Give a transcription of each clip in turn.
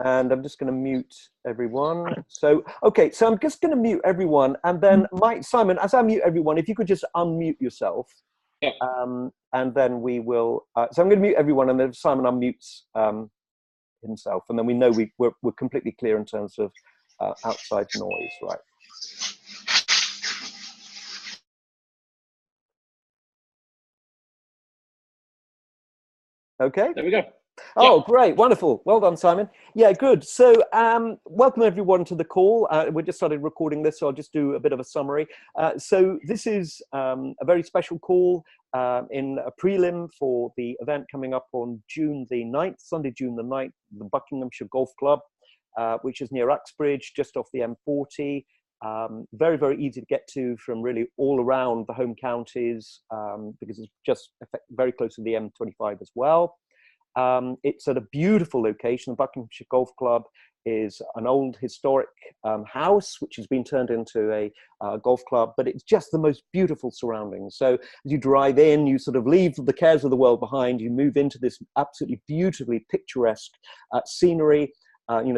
And I'm just going to mute everyone. So, okay, so I'm just going to mute everyone. And then, Simon, as I mute everyone, if you could just unmute yourself. Yep. And then we will, so I'm going to mute everyone, and then Simon unmutes himself. And then we know we're completely clear in terms of outside noise, right? Okay. There we go. Oh, great. Wonderful. Well done, Simon. Yeah, good. So welcome everyone to the call. We just started recording this, so I'll just do a bit of a summary. So this is a very special call in a prelim for the event coming up on June the 9th, Sunday, June the 9th, the Buckinghamshire Golf Club, which is near Uxbridge, just off the M40. Very, very easy to get to from really all around the home counties because it's just very close to the M25 as well. It's at a beautiful location. The Buckinghamshire Golf Club is an old historic house which has been turned into a golf club, but it's just the most beautiful surroundings. So as you drive in, you sort of leave the cares of the world behind, you move into this absolutely beautifully picturesque scenery,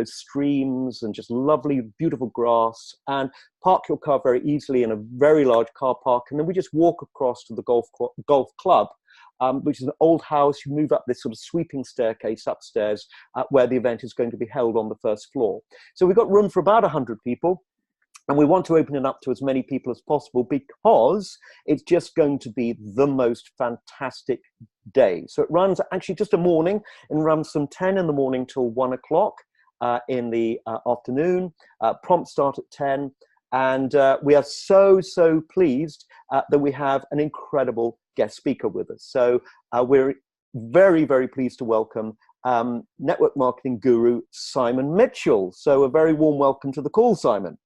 streams and just lovely, beautiful grass, and park your car very easily in a very large car park. And then we just walk across to the golf club, which is an old house. You move up this sort of sweeping staircase upstairs where the event is going to be held on the first floor. So we've got room for about 100 people. And we want to open it up to as many people as possible because it's just going to be the most fantastic day. So it runs actually just a morning, and runs from 10 in the morning till 1 o'clock in the afternoon. Prompt start at 10. And we are so pleased that we have an incredible guest speaker with us. So we're very, very pleased to welcome network marketing guru Simon Mitchell. So a very warm welcome to the call, Simon.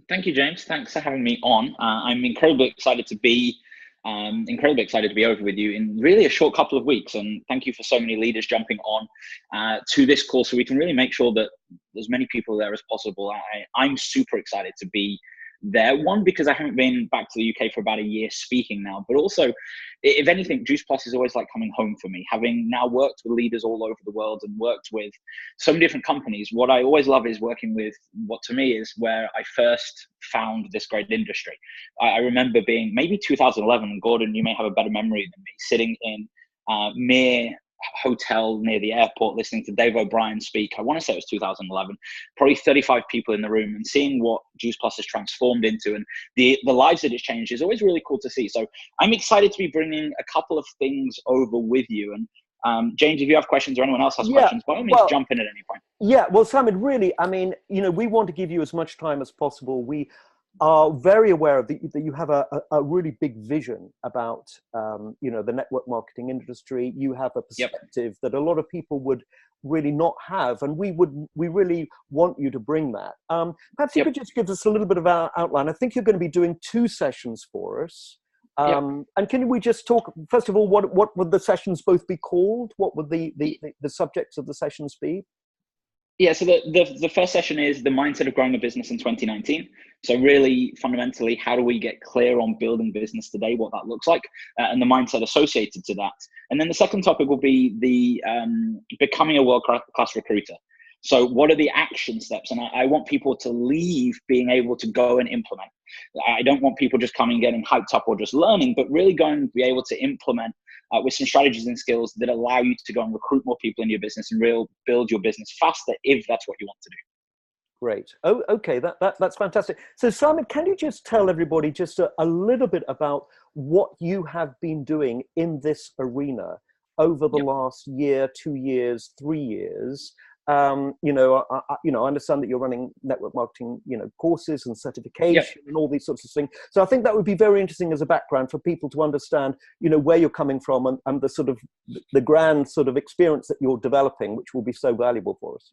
Thank you, James. Thanks for having me on. I'm incredibly excited to be over with you in really a short couple of weeks. And thank you for so many leaders jumping on to this call so we can really make sure that as many people there as possible. I'm super excited to be there. One, because I haven't been back to the UK for about a year speaking now, but also, if anything, Juice Plus is always like coming home for me. Having now worked with leaders all over the world and worked with so many different companies, what I always love is working with what to me is where I first found this great industry. I remember being maybe 2011, Gordon, you may have a better memory than me, sitting in Mere hotel near the airport listening to Dave O'Brien speak. I want to say it was 2011, probably 35 people in the room, and seeing what Juice Plus has transformed into and the lives that it's changed is always really cool to see. So I'm excited to be bringing a couple of things over with you. And James, if you have questions or anyone else has questions, by all means, jump in at any point. Yeah, well, Simon, really, I mean, we want to give you as much time as possible. We are very aware of that you have a really big vision about the network marketing industry. You have a perspective that a lot of people would really not have, and we really want you to bring that. Perhaps you could just give us a little bit of our outline. I think you're going to be doing 2 sessions for us. And can we just talk, first of all, what would the sessions both be called? What would the subjects of the sessions be? Yeah, so the first session is the mindset of growing a business in 2019. So really, fundamentally, how do we get clear on building business today, what that looks like, and the mindset associated to that. And then the second topic will be the becoming a world-class recruiter. So what are the action steps? And I want people to leave being able to go and implement. I don't want people just coming, getting hyped up or just learning, but really going to be able to implement with some strategies and skills that allow you to go and recruit more people in your business and build your business faster if that's what you want to do. Great. Oh, okay. That's fantastic. So Simon, can you just tell everybody just a little bit about what you have been doing in this arena over the last year, 2 years, 3 years? I understand that you're running network marketing, courses and certification and all these sorts of things. So I think that would be very interesting as a background for people to understand, where you're coming from and the sort of the grand sort of experience that you're developing, which will be so valuable for us.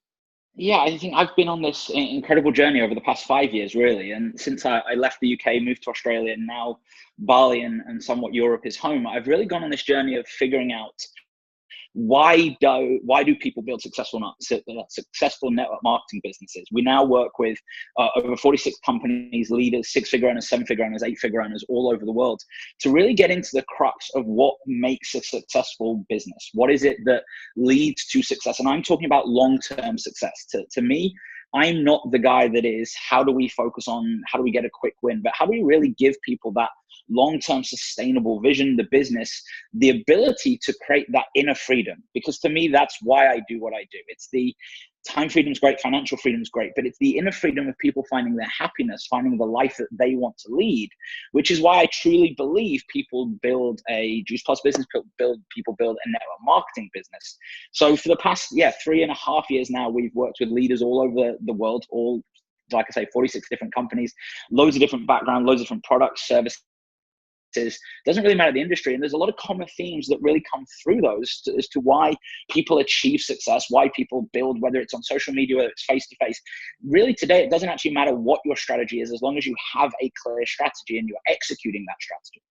Yeah, I think I've been on this incredible journey over the past 5 years, really. And since I left the UK, moved to Australia, and now Bali and somewhat Europe is home, I've really gone on this journey of figuring out why do people build successful network marketing businesses? We now work with over 46 companies, leaders, 6-figure owners, 7-figure owners, 8-figure owners all over the world to really get into the crux of what makes a successful business. What is it that leads to success? And I'm talking about long-term success. To me, I'm not the guy that is, how do we focus on, how do we get a quick win, but how do we really give people that long-term sustainable vision, the business, the ability to create that inner freedom? Because to me, that's why I do what I do. It's the time freedom's great, financial freedom's great, but it's the inner freedom of people finding their happiness, finding the life that they want to lead, which is why I truly believe people build a Juice Plus business, people build a network marketing business. So for the past, 3.5 years now, we've worked with leaders all over the world, all, like I say, 46 different companies, loads of different backgrounds, loads of different products, services. Doesn't really matter the industry, and there's a lot of common themes that really come through those as to why people achieve success, why people build, whether it's on social media, whether it's face to face. Really today, it doesn't actually matter what your strategy is, as long as you have a clear strategy and you're executing that strategy.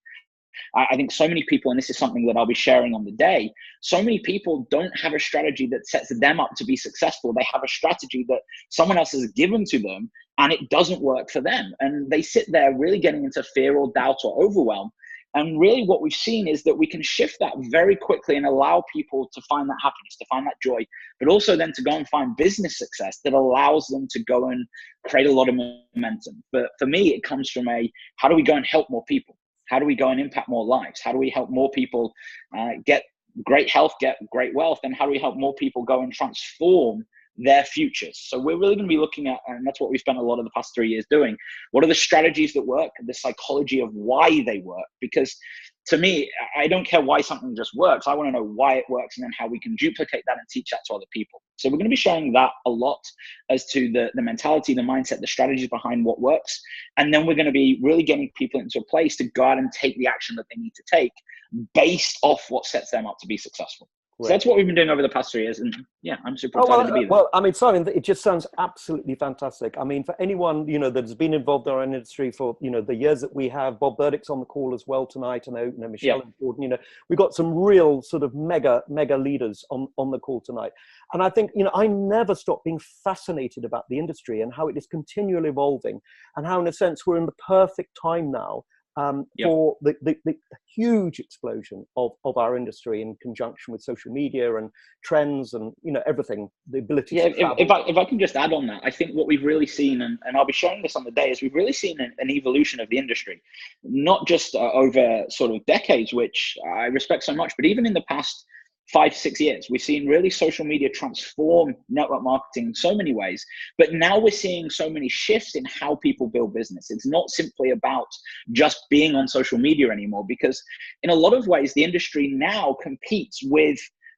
I think so many people, and this is something that I'll be sharing on the day, so many people don't have a strategy that sets them up to be successful. They have a strategy that someone else has given to them and it doesn't work for them. And they sit there really getting into fear or doubt or overwhelm. And really what we've seen is that we can shift that very quickly and allow people to find that happiness, to find that joy, but also then to go and find business success that allows them to go and create a lot of momentum. But for me, it comes from how do we go and help more people? How do we go and impact more lives? How do we help more people get great health, get great wealth? And how do we help more people go and transform their futures? So we're really going to be looking at, and that's what we've spent a lot of the past 3 years doing, what are the strategies that work, the psychology of why they work? Because to me, I don't care why something just works. I want to know why it works and then how we can duplicate that and teach that to other people. So we're going to be sharing that a lot as to the mentality, the mindset, the strategies behind what works. And then we're going to be really getting people into a place to go out and take the action that they need to take based off what sets them up to be successful. So that's what we've been doing over the past 3 years. And I'm super excited to be there. Well, I mean, Simon, it just sounds absolutely fantastic. I mean, for anyone, that has been involved in our industry for, the years that we have, Bob Burdick's on the call as well tonight. I know, Michelle and Gordon, we've got some real sort of mega leaders on the call tonight. And I think, I never stop being fascinated about the industry and how it is continually evolving and how, in a sense, we're in the perfect time now for the huge explosion of our industry in conjunction with social media and trends and everything, the ability to travel. If I can just add on that, I think what we've really seen, and I'll be showing this on the day, is we've really seen an evolution of the industry, not just over sort of decades, which I respect so much, but even in the past 5-6 years, we've seen really social media transform network marketing in so many ways. But now we're seeing so many shifts in how people build business. It's not simply about just being on social media anymore, because in a lot of ways, the industry now competes with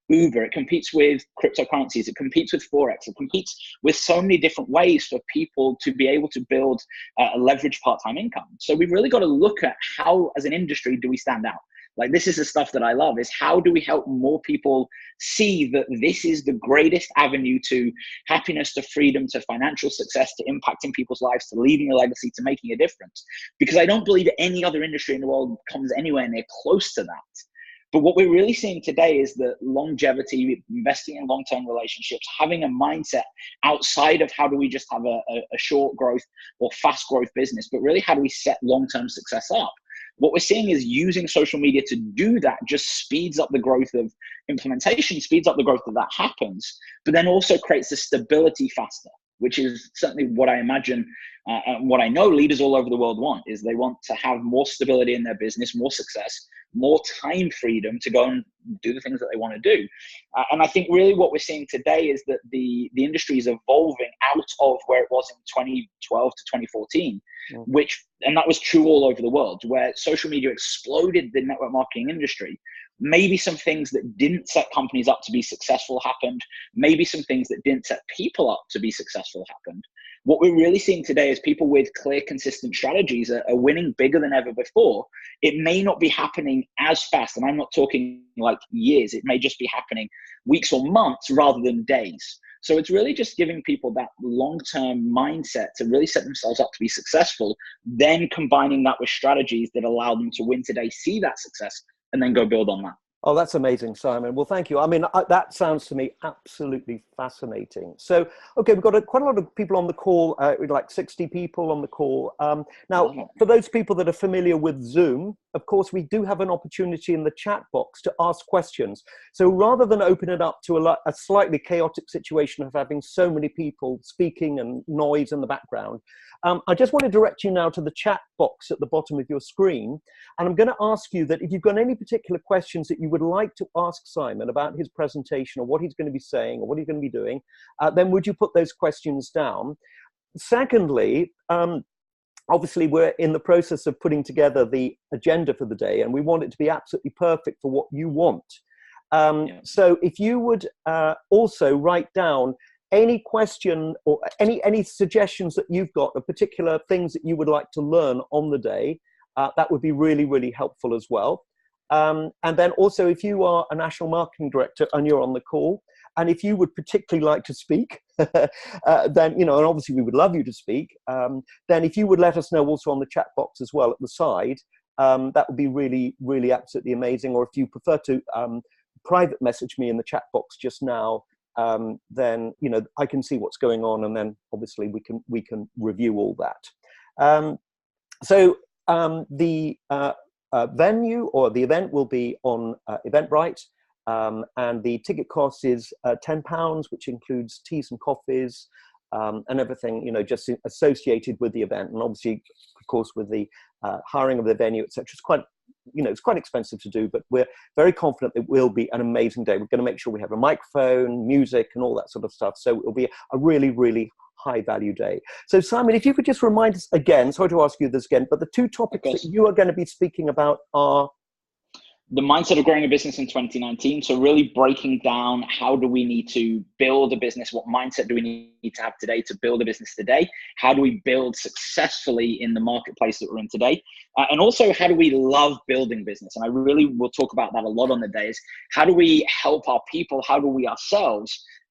Uber, it competes with cryptocurrencies, it competes with Forex, it competes with so many different ways for people to be able to build a leveraged part-time income. So we've really got to look at how, as an industry, do we stand out? Like, this is the stuff that I love, is how do we help more people see that this is the greatest avenue to happiness, to freedom, to financial success, to impacting people's lives, to leaving a legacy, to making a difference? Because I don't believe any other industry in the world comes anywhere near close to that. But what we're really seeing today is that longevity, investing in long-term relationships, having a mindset outside of how do we just have a short growth or fast growth business, but really how do we set long-term success up? What we're seeing is using social media to do that just speeds up the growth of implementation, speeds up the growth that happens, but then also creates the stability faster, which is certainly what I imagine and what I know leaders all over the world want, is they want to have more stability in their business, more success, more time freedom to go and do the things that they want to do. And I think really what we're seeing today is that the industry is evolving out of where it was in 2012 to 2014, and that was true all over the world, where social media exploded the network marketing industry. Maybe some things that didn't set companies up to be successful happened. Maybe some things that didn't set people up to be successful happened. What we're really seeing today is people with clear, consistent strategies are winning bigger than ever before. It may not be happening as fast, and I'm not talking like years. It may just be happening weeks or months rather than days. So it's really just giving people that long-term mindset to really set themselves up to be successful, then combining that with strategies that allow them to win today, see that success, and then go build on that. Oh, that's amazing, Simon. Well, thank you. I mean, that sounds to me absolutely fascinating. So, okay, we've got quite a lot of people on the call, like 60 people on the call. Now, for those people that are familiar with Zoom, of course, we do have an opportunity in the chat box to ask questions. So rather than open it up to a slightly chaotic situation of having so many people speaking and noise in the background, I just want to direct you now to the chat box at the bottom of your screen. And I'm going to ask you that if you've got any particular questions that you would like to ask Simon about his presentation or what he's going to be saying or what he's going to be doing, then would you put those questions down? Secondly, obviously we're in the process of putting together the agenda for the day, and we want it to be absolutely perfect for what you want. So if you would also write down any question or any suggestions that you've got of particular things that you would like to learn on the day, that would be really, really helpful as well. And then also, if you are a national marketing director and you're on the call, and if you would particularly like to speak, then, and obviously we would love you to speak, then if you would let us know also on the chat box as well at the side, that would be really, really absolutely amazing. Or if you prefer to private message me in the chat box just now, then, I can see what's going on, and then obviously we can review all that. So the venue or the event will be on Eventbrite, and the ticket cost is £10, which includes teas and coffees and everything, just associated with the event. And obviously, of course, with the hiring of the venue, etc., it's quite expensive to do, but we're very confident it will be an amazing day. We're going to make sure we have a microphone, music, and all that sort of stuff. So it'll be a really, really high value day. So Simon, if you could just remind us again, sorry to ask you this again, but the two topics that you are going to be speaking about are the mindset of growing a business in 2019. So really breaking down, how do we need to build a business? What mindset do we need to have today to build a business today? How do we build successfully in the marketplace that we're in today? And also, how do we love building business? And I really will talk about that a lot on the days. How do we help our people? How do we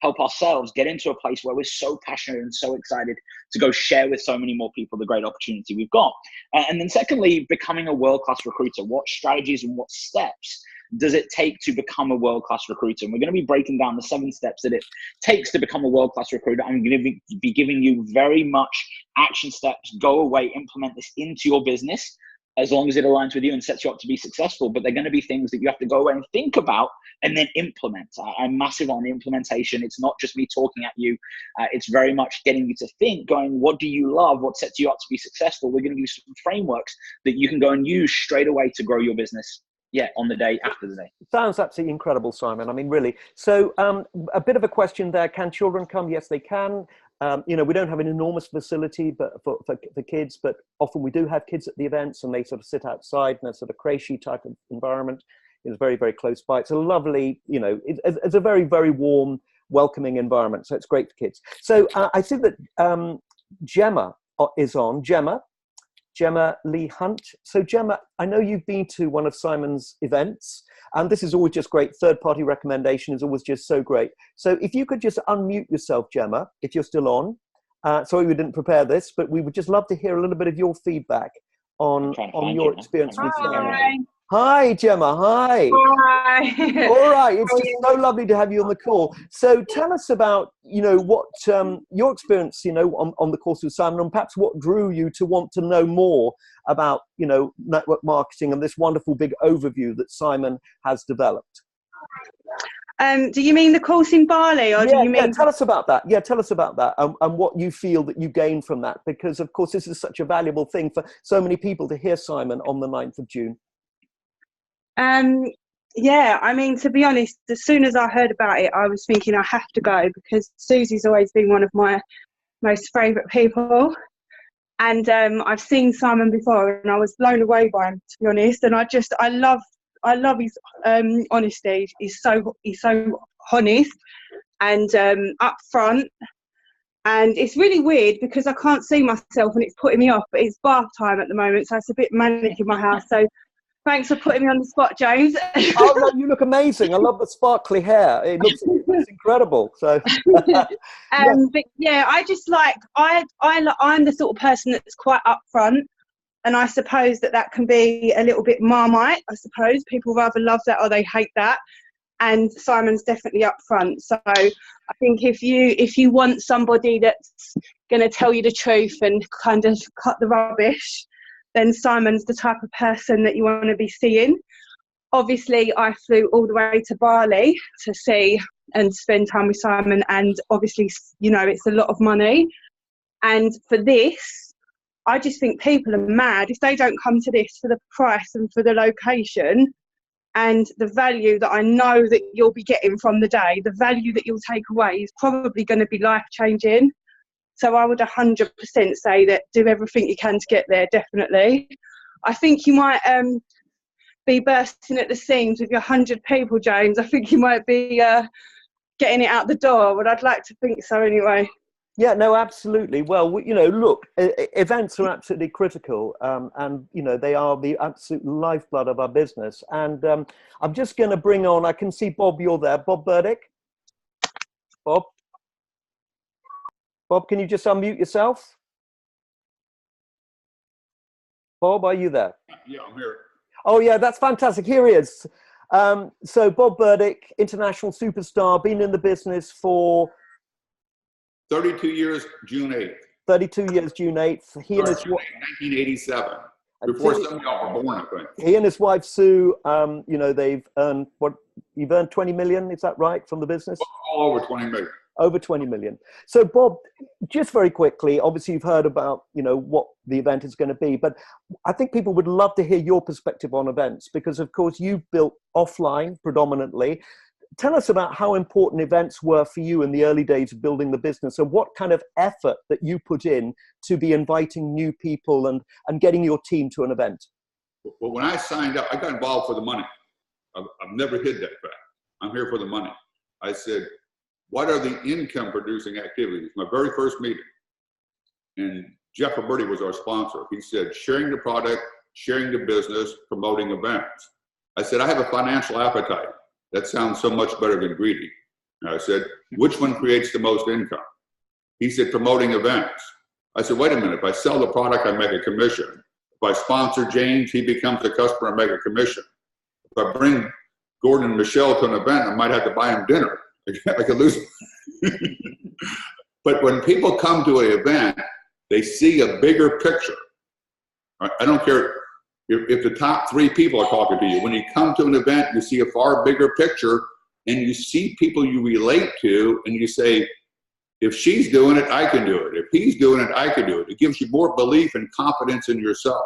help ourselves get into a place where we're so passionate and so excited to go share with so many more people the great opportunity we've got? And then secondly, becoming a world-class recruiter. What strategies and what steps does it take to become a world-class recruiter? And we're going to be breaking down the 7 steps that it takes to become a world-class recruiter. I'm going to be giving you very much action steps. Go away, implement this into your business, as long as it aligns with you and sets you up to be successful. But they're going to be things that you have to go away and think about and then implement. I'm massive on implementation. It's not just me talking at you. It's very much getting you to think, going, what do you love? What sets you up to be successful? We're going to use some frameworks that you can go and use straight away to grow your business. On the day after the day. Sounds absolutely incredible, Simon. I mean, really. So a bit of a question there. Can children come? Yes, they can. We don't have an enormous facility but for kids, but often we do have kids at the events, and they sort of sit outside in a sort of creche type of environment. It's very, very close by. It's a lovely, it's a very, very warm, welcoming environment. So it's great for kids. So I see that Gemma is on. Gemma Lee Hunt. So Gemma, I know you've been to one of Simon's events, and this is always just great. Third-party recommendation is always just so great. So if you could just unmute yourself, Gemma, if you're still on. Sorry we didn't prepare this, but we would just love to hear a little bit of your feedback on your experience with Simon. Hi, Gemma. Hi. Hi. All right. It's just so lovely to have you on the call. So tell us about, what your experience, on the course with Simon, and perhaps what drew you to want to know more about, network marketing and this wonderful big overview that Simon has developed. Do you mean the course in Bali, or do you mean? Yeah, tell us about that. Yeah, tell us about that and what you feel that you gain from that, because of course this is such a valuable thing for so many people to hear Simon on the 9th of June. I mean, to be honest, as soon as I heard about it, I was thinking I have to go, because Susie's always been one of my most favourite people. And I've seen Simon before, and I was blown away by him, to be honest. And I love his honesty. He's so honest and upfront. And it's really weird because I can't see myself, and it's putting me off. But it's bath time at the moment, so it's a bit manic in my house. So thanks for putting me on the spot, James. Oh no, you look amazing. I love the sparkly hair. It looks incredible. So, but yeah, I just I'm the sort of person that's quite upfront. And I suppose that can be a little bit Marmite. I suppose people rather love that or they hate that. And Simon's definitely up front. So I think if you want somebody that's going to tell you the truth and kind of cut the rubbish, then Simon's the type of person that you want to be seeing. Obviously, I flew all the way to Bali to see and spend time with Simon, and obviously, you know, it's a lot of money. And for this, I just think people are mad if they don't come to this for the price and for the location and the value that I know that you'll be getting from the day. The value that you'll take away is probably going to be life-changing. So I would 100% say that do everything you can to get there, definitely. I think you might be bursting at the seams with your 100 people, James. I think you might be getting it out the door, but I'd like to think so anyway. Yeah, no, absolutely. Well, you know, look, events are absolutely critical, and, you know, they are the absolute lifeblood of our business. And I'm just going to bring on, I can see Bob, you're there. Bob Burdick. Bob? Bob, can you just unmute yourself? Bob, are you there? Yeah, I'm here. Oh, yeah, that's fantastic. Here he is. So Bob Burdick, international superstar, been in the business for 32 years, June 8th. 32 years, June 8th. He and his wife, 1987. Before some of y'all were born, I think. He and his wife, Sue, you know, they've earned, you've earned 20 million, is that right, from the business? All over 20 million. Over 20 million. So Bob, just very quickly, obviously you've heard about, you know, what the event is going to be, but I think people would love to hear your perspective on events because, of course, you've built offline predominantly. Tell us about how important events were for you in the early days of building the business and what kind of effort that you put in to be inviting new people and getting your team to an event. Well, when I signed up, I got involved for the money. I've never hid that fact. I'm here for the money. I said, what are the income producing activities? My very first meeting. And Jeff Roberti was our sponsor. He said, sharing the product, sharing the business, promoting events. I said, I have a financial appetite. That sounds so much better than greedy. And I said, which one creates the most income? He said, promoting events. I said, wait a minute, if I sell the product, I make a commission. If I sponsor James, he becomes a customer, I make a commission. If I bring Gordon and Michelle to an event, I might have to buy them dinner. I could lose. But when people come to an event, they see a bigger picture. I don't care if the top 3 people are talking to you. When you come to an event, you see a far bigger picture and you see people you relate to and you say, if she's doing it, I can do it. If he's doing it, I can do it. It gives you more belief and confidence in yourself.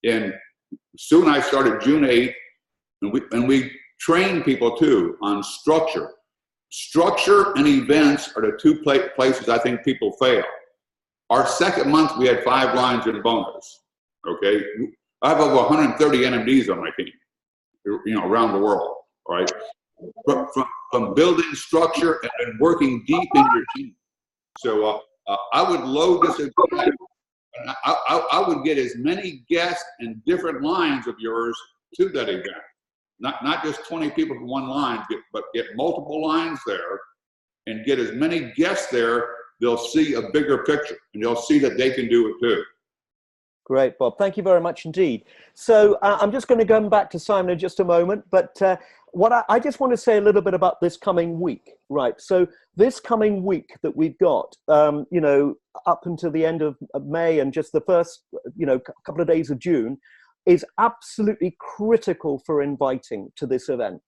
And soon I started June 8th, and we train people too on structure. Structure and events are the 2 places I think people fail. Our second month, we had 5 lines in bonus, okay? I have over 130 NMDs on my team, you know, around the world, all right? From building structure and working deep in your team. So I would load this event. I would get as many guests and different lines of yours to that event. Not just 20 people from one line, but get multiple lines there and get as many guests there. They'll see a bigger picture and they'll see that they can do it too. Great, Bob. Thank you very much indeed. So I'm just going to go back to Simon in just a moment, but what I just want to say a little bit about this coming week, right? So this coming week that we've got, you know, up until the end of May and just the first, you know, couple of days of June is absolutely critical for inviting to this event.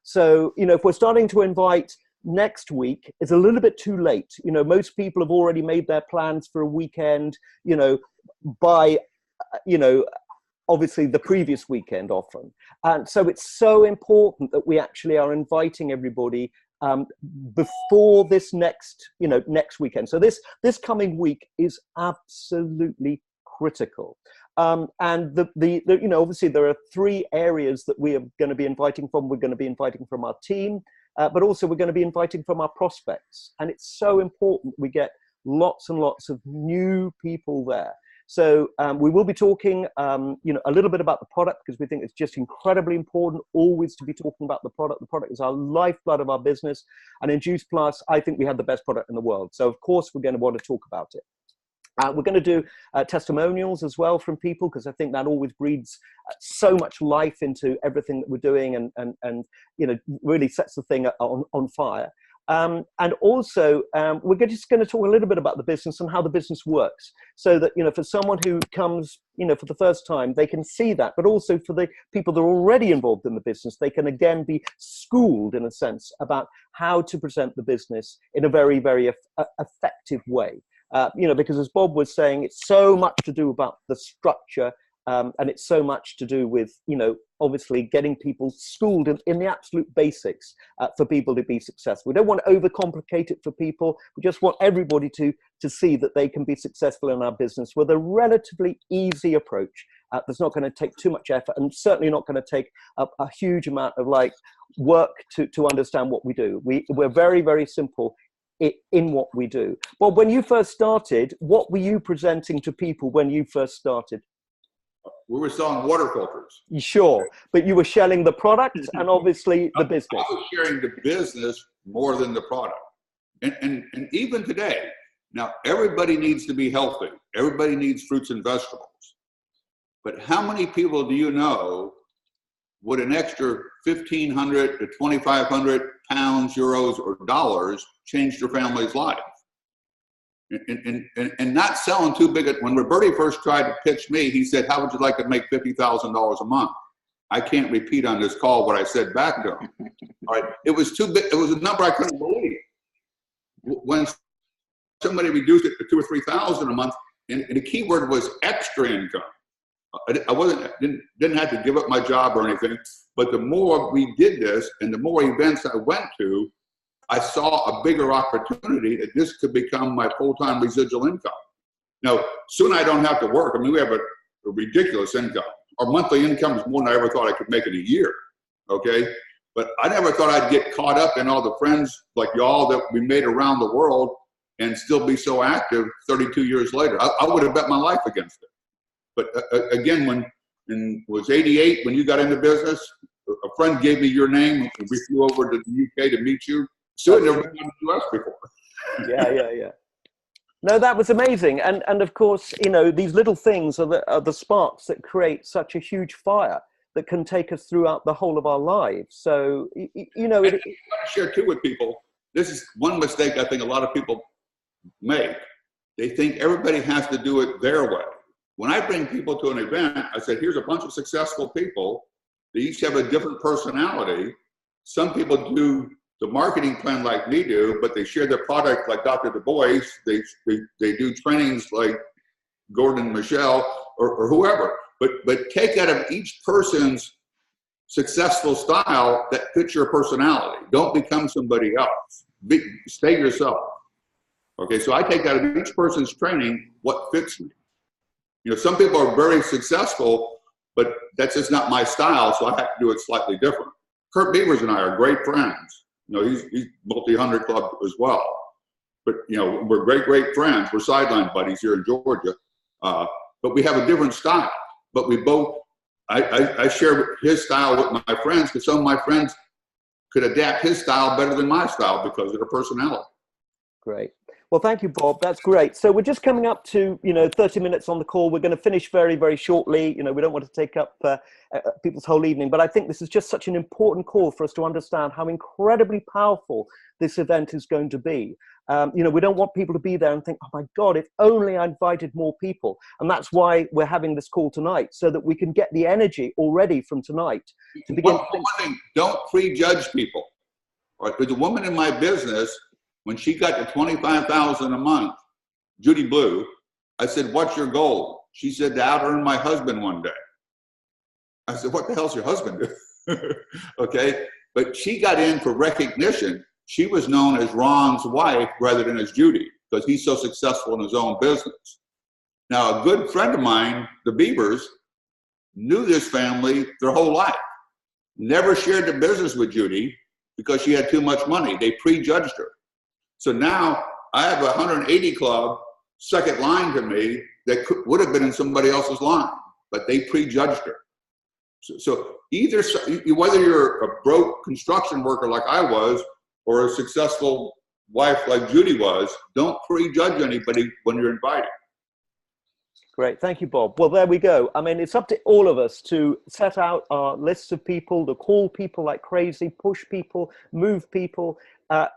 So, you know, if we're starting to invite next week, it's a little bit too late. You know, most people have already made their plans for a weekend, you know, by, you know, obviously the previous weekend often. And so it's so important that we actually are inviting everybody before this next, you know, next weekend. So this coming week is absolutely critical. And the you know, obviously there are 3 areas that we are going to be inviting from. We're going to be inviting from our team, but also we're going to be inviting from our prospects. And it's so important we get lots and lots of new people there. So we will be talking, you know, a little bit about the product because we think it's just incredibly important always to be talking about the product. The product is our lifeblood of our business. And in Juice Plus, I think we have the best product in the world. So of course, we're going to want to talk about it. We're going to do testimonials as well from people, because I think that always breeds so much life into everything that we're doing, and you know, really sets the thing on fire. And also, we're just going to talk a little bit about the business and how the business works, so that, you know, for someone who comes, you know, for the first time, they can see that, but also for the people that are already involved in the business, they can again be schooled, in a sense, about how to present the business in a very, very effective way. You know, because as Bob was saying, it's so much to do about the structure, and it's so much to do with, you know, obviously getting people schooled in the absolute basics for people to be successful. We don't want to overcomplicate it for people. We just want everybody to see that they can be successful in our business with a relatively easy approach that's not going to take too much effort, and certainly not going to take a huge amount of work to understand what we do. We're very, very simple in what we do. Well, when you first started, what were you presenting to people when you first started? We were selling water filters. Sure, but you were selling the product and obviously the business. I was sharing the business more than the product. And even today, now everybody needs to be healthy. Everybody needs fruits and vegetables. But how many people do you know would an extra 1,500 to 2,500 pounds, euros, or dollars change their family's life? And not selling too big. When Roberti first tried to pitch me, he said, "How would you like to make $50,000 a month?" I can't repeat on this call what I said back to him. All right, it was too big. It was a number I couldn't believe. When somebody reduced it to 2,000 or 3,000 a month, and the key word was extra income. I didn't have to give up my job or anything, but the more we did this and the more events I went to, I saw a bigger opportunity that this could become my full-time residual income. Now, soon I don't have to work. I mean, we have a ridiculous income. Our monthly income is more than I ever thought I could make in a year, okay? But I never thought I'd get caught up in all the friends like y'all that we made around the world and still be so active 32 years later. I would have bet my life against it. But again, when it was 88, when you got into business, a friend gave me your name. We flew over to the UK to meet you. So I'd never been to the US before. Yeah. No, that was amazing. And of course, you know, these little things are the sparks that create such a huge fire that can take us throughout the whole of our lives. So, you know. I want to share too with people, this is one mistake I think a lot of people make. They think everybody has to do it their way. When I bring people to an event, I say, here's a bunch of successful people. They each have a different personality. Some people do the marketing plan like me do, but they share their product like Dr. Du Bois. They do trainings like Gordon and Michelle or whoever. But take out of each person's successful style that fits your personality. Don't become somebody else. Stay yourself. Okay, so I take out of each person's training what fits me. You know, some people are very successful, but that's just not my style, so I have to do it slightly different. Kurt Beavers and I are great friends. You know, he's multi-100 club as well. But, you know, we're great friends. We're sideline buddies here in Georgia. But we have a different style. But we both, I share his style with my friends because some of my friends could adapt his style better than my style because of their personality. Great. Well, thank you, Bob. That's great. So we're just coming up to, 30 minutes on the call. We're going to finish very, very shortly. You know, we don't want to take up people's whole evening, but I think this is just such an important call for us to understand how incredibly powerful this event is going to be. We don't want people to be there and think, oh my God, if only I invited more people. And that's why we're having this call tonight, so that we can get the energy already from tonight to begin. One thing, don't prejudge people. Right? There's a woman in my business, when she got to $25,000 a month, Judy Blue, I said, what's your goal? She said, to out-earn my husband one day. I said, what the hell's your husband do? Okay, but she got in for recognition. She was known as Ron's wife rather than as Judy because he's so successful in his own business. Now, a good friend of mine, the Beavers, knew this family their whole life. Never shared the business with Judy because she had too much money. They prejudged her. So now I have a 180 club second line to me that would have been in somebody else's line, but they prejudged her. So either, whether you're a broke construction worker like I was, or a successful wife like Judy was, don't prejudge anybody when you're invited. Great. Thank you, Bob. Well, there we go. I mean, it's up to all of us to set out our lists of people, to call people like crazy, push people, move people.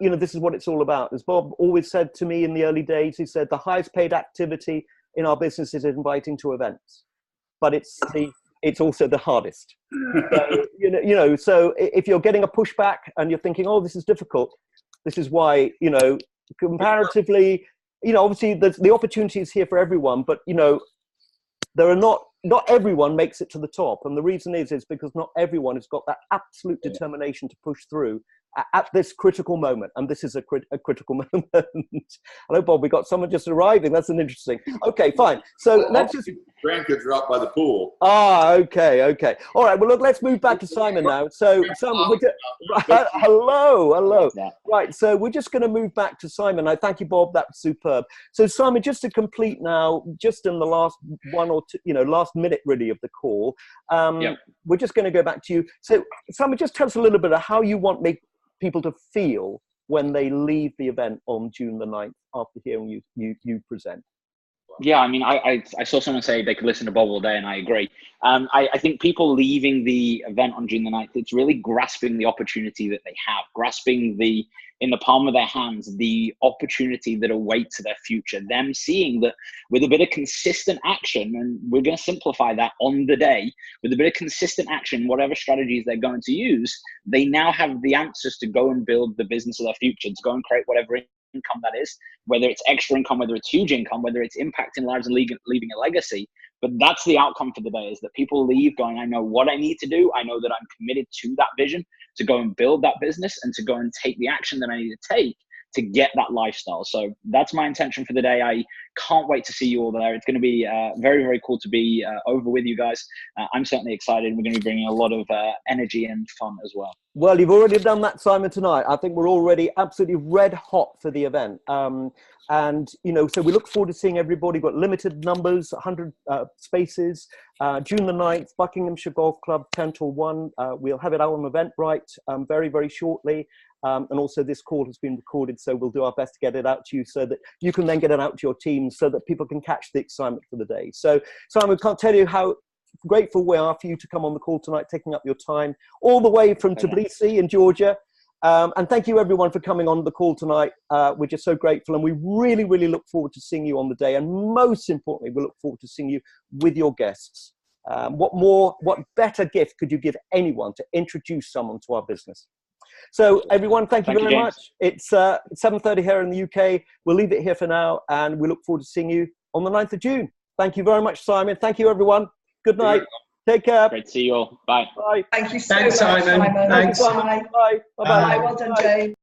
This is what it's all about. As Bob always said to me in the early days, he said, the highest paid activity in our business is inviting to events, but it's also the hardest. So, so if you're getting a pushback and you're thinking, oh, this is difficult, this is why, comparatively, obviously the opportunity is here for everyone, but, there are not everyone makes it to the top. And the reason is because not everyone has got that absolute determination to push through at this critical moment. And this is a critical moment. Hello, Bob, we got someone just arriving. That's an interesting. Okay, fine. So let's just. Grandkids are out by the pool. Okay. All right. Well, look, let's move back to Simon now. So, Simon, hello. Right. So we're just going to move back to Simon. I thank you, Bob. That was superb. So, Simon, just to complete now, just in the last one or two, last minute really of the call, we're just going to go back to you. So, Simon, just tell us a little bit of how you want people to feel when they leave the event on June the 9th after hearing you present. Yeah, I mean, I saw someone say they could listen to Bob all day, and I agree. I think people leaving the event on June the 9th, it's really grasping the opportunity that they have, grasping in the palm of their hands, the opportunity that awaits their future, them seeing that with a bit of consistent action, and we're going to simplify that on the day, with a bit of consistent action, whatever strategies they're going to use, they now have the answers to go and build the business of their future, to go and create whatever income that is, whether it's extra income, whether it's huge income, whether it's impacting lives and leaving a legacy. But that's the outcome for the day, is that people leave going, I know what I need to do. I know that I'm committed to that vision, to go and build that business and to go and take the action that I need to take to get that lifestyle. So that's my intention for the day. I can't wait to see you all there. It's going to be very, very cool to be over with you guys. I'm certainly excited. We're going to be bringing a lot of energy and fun as well. Well, you've already done that, Simon, tonight. I think we're already absolutely red hot for the event. So we look forward to seeing everybody. We've got limited numbers, 100 spaces. June the 9th, Buckinghamshire Golf Club, 10 till 1. We'll have it out on Eventbrite very, very shortly. And also this call has been recorded, so we'll do our best to get it out to you so that you can then get it out to your team so that people can catch the excitement for the day. So, Simon, can't tell you how grateful we are for you to come on the call tonight, taking up your time all the way from Tbilisi in Georgia. And thank you everyone for coming on the call tonight. We're just so grateful, and we really, really look forward to seeing you on the day. And most importantly, we look forward to seeing you with your guests. What better gift could you give anyone to introduce someone to our business? So everyone, thank you very much. It's 7:30 here in the UK. We'll leave it here for now, and we look forward to seeing you on the 9th of June. Thank you very much, Simon. Thank you, everyone. Good night. Take care. Great to see you all. Bye. Bye. Thank you so much, Simon. Thanks, Simon. Bye. Bye. Well done, James.